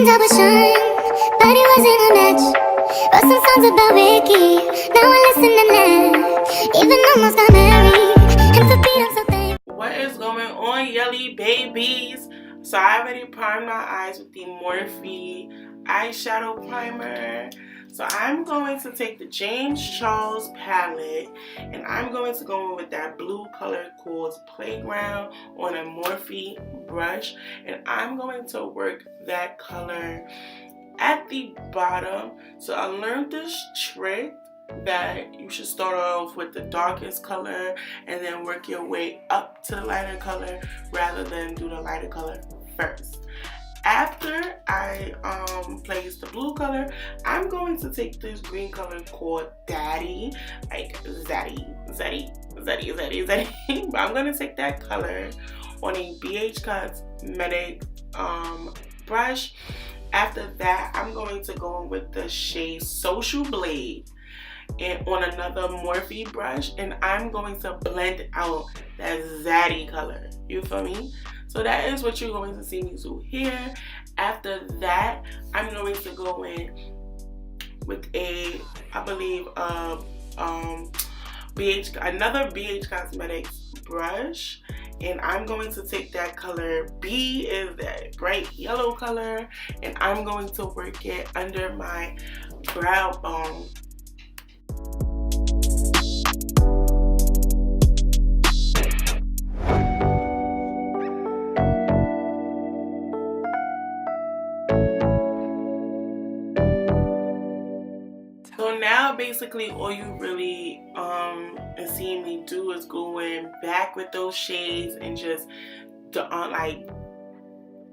and double shine, but he wasn't a match. Wrote some songs about Ricky, now I listen and laugh. Even almost got married, and for Pete I'm so thankful. What is going on, Yelly Babies? So I already primed my eyes with the Morphe eyeshadow primer. So I'm going to take the James Charles palette and I'm going to go in with that blue color called Playground on a Morphe brush, and I'm going to work that color at the bottom. So I learned this trick that you should start off with the darkest color and then work your way up to the lighter color rather than do the lighter color first. After I place the blue color, I'm going to take this green color called Daddy, like Zaddy. But I'm going to take that color on a BH Cosmetic brush. After that, I'm going to go in with the shade Social Blade and on another Morphe brush, and I'm going to blend out that zaddy color. You feel me? So that is what you're going to see me do here. After that, I'm going to go in with another BH Cosmetics brush, and I'm going to take that color B, is that bright yellow color, and I'm going to work it under my brow bone. So now basically all you really is seeing me do is going back with those shades and just like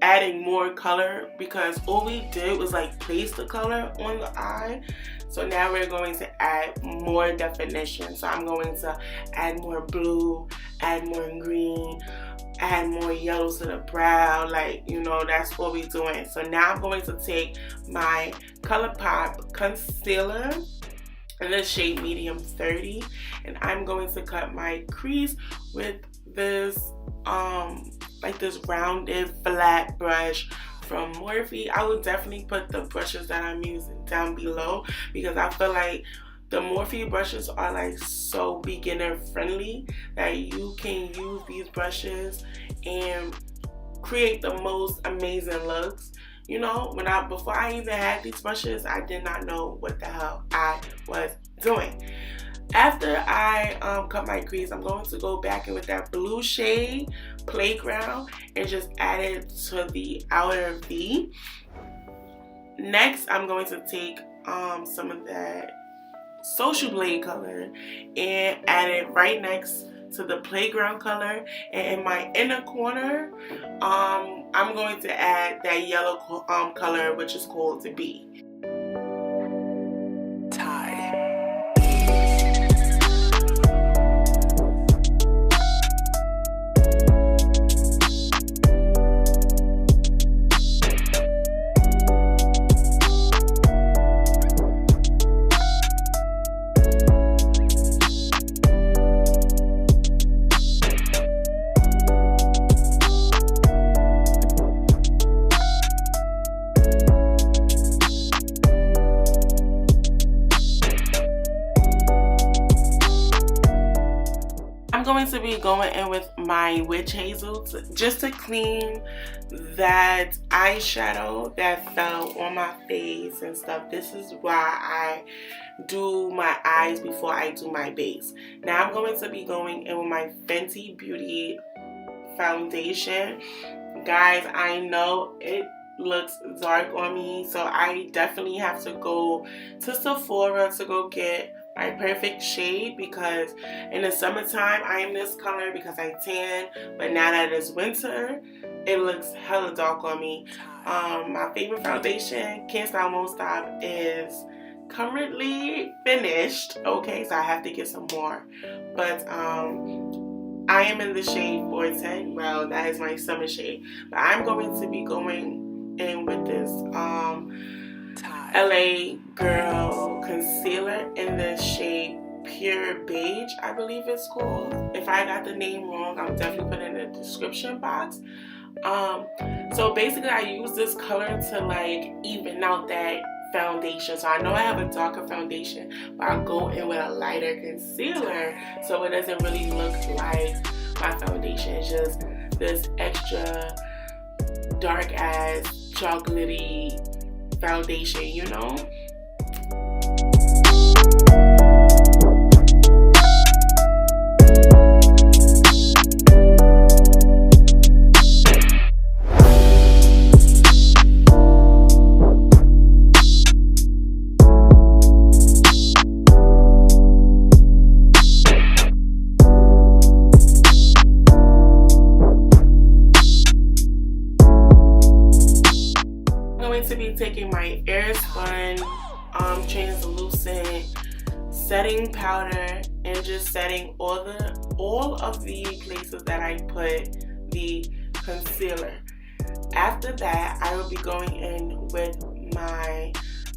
adding more color, because all we did was like place the color on the eye. So now we're going to add more definition. So I'm going to add more blue, add more green, add more yellow to the brow, like, you know, that's what we're doing. So now I'm going to take my ColourPop concealer in the shade medium 30, and I'm going to cut my crease with this like this rounded flat brush from Morphe. I would definitely put the brushes that I'm using down below, because I feel like the Morphe brushes are like so beginner friendly that you can use these brushes and create the most amazing looks. You know, before I even had these brushes, I did not know what the hell I was doing. After I cut my crease, I'm going to go back in with that blue shade Playground and just add it to the outer V. Next, I'm going to take some of that Social Blade color and add it right next to the Playground color, and in my inner corner I'm going to add that yellow color, which is called the B. Going to be going in with my witch hazel just to clean that eyeshadow that fell on my face and stuff. This is why I do my eyes before I do my base. Now I'm going to be going in with my Fenty Beauty foundation. Guys, I know it looks dark on me, so I definitely have to go to Sephora to go get my perfect shade, because in the summertime I am this color because I tan, but now that it's winter it looks hella dark on me. My favorite foundation, Can't Stop Won't Stop, is currently finished. Okay, so I have to get some more, but I am in the shade 410. Well, that is my summer shade, but I'm going to be going in with this LA Girl concealer in the shade Pure Beige, I believe it's called. If I got the name wrong, I'm definitely putting it in the description box. So basically I use this color to like even out that foundation. So I know I have a darker foundation, but I'll go in with a lighter concealer so it doesn't really look like my foundation is just this extra dark ass chocolatey foundation, you know? To be taking my Airspun translucent setting powder and just setting all of the places that I put the concealer. After that, I will be going in with my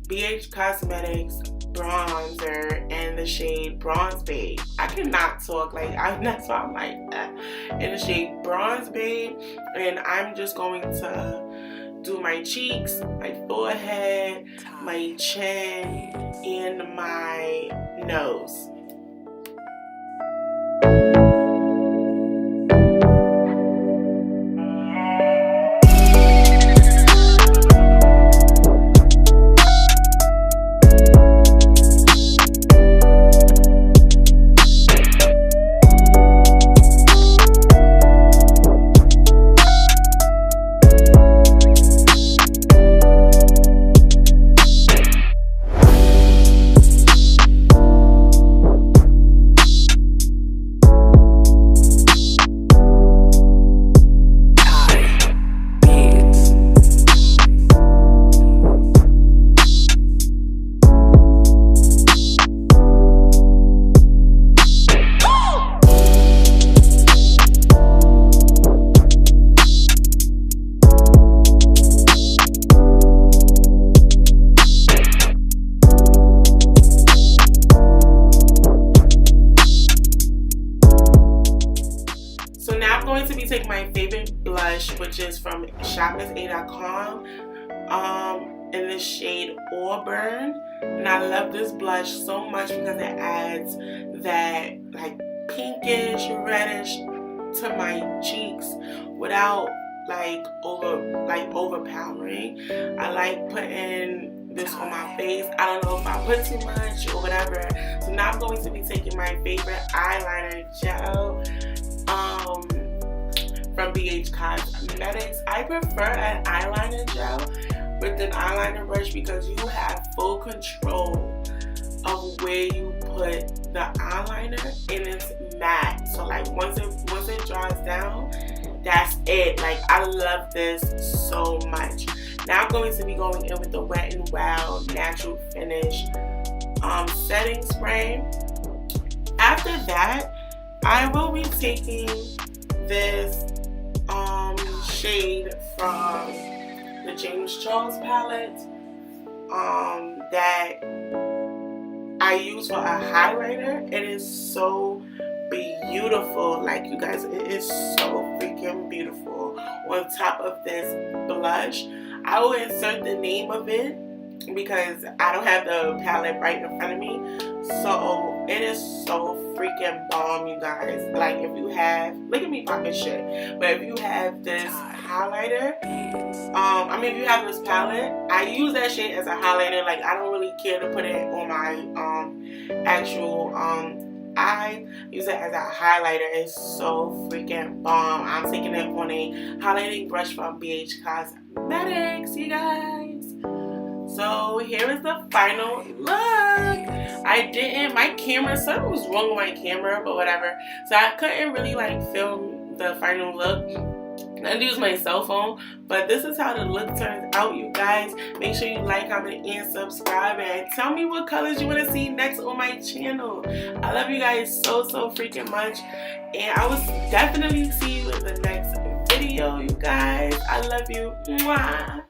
BH Cosmetics bronzer in the shade Bronze Babe. I cannot talk, like that's why I'm like in the shade Bronze Babe, and I'm just going to do my cheeks, my forehead, my chin, and my nose. Take my favorite blush, which is from shopmissa.com, in the shade Auburn, and I love this blush so much because it adds that like pinkish reddish to my cheeks without like overpowering. I like putting this on my face. I don't know if I put too much or whatever. So now I'm going to be taking my favorite eyeliner gel from BH Cosmetics. I prefer an eyeliner gel with an eyeliner brush because you have full control of where you put the eyeliner, and it's matte. So like once it dries down, that's it. Like I love this so much. Now I'm going to be going in with the Wet n Wild Natural Finish setting spray. After that, I will be taking this shade from the James Charles palette that I use for a highlighter. It is so beautiful, like you guys, it is so freaking beautiful on top of this blush. I will insert the name of it because I don't have the palette right in front of me. So it is so freaking bomb, you guys. Like if you have, look at me popping shit, but if you have this highlighter, if you have this palette, I use that shit as a highlighter. Like I don't really care to put it on my actual eye. Use it as a highlighter. It's so freaking bomb. I'm taking it on a highlighting brush from BH Cosmetics, you guys. So here is the final look. My camera, something was wrong with my camera, but whatever. So I couldn't really like film the final look. I use my cell phone, but this is how the look turns out, you guys. Make sure you like, comment, and subscribe, and tell me what colors you want to see next on my channel. I love you guys so freaking much, and I will definitely see you in the next video, you guys. I love you. Mwah.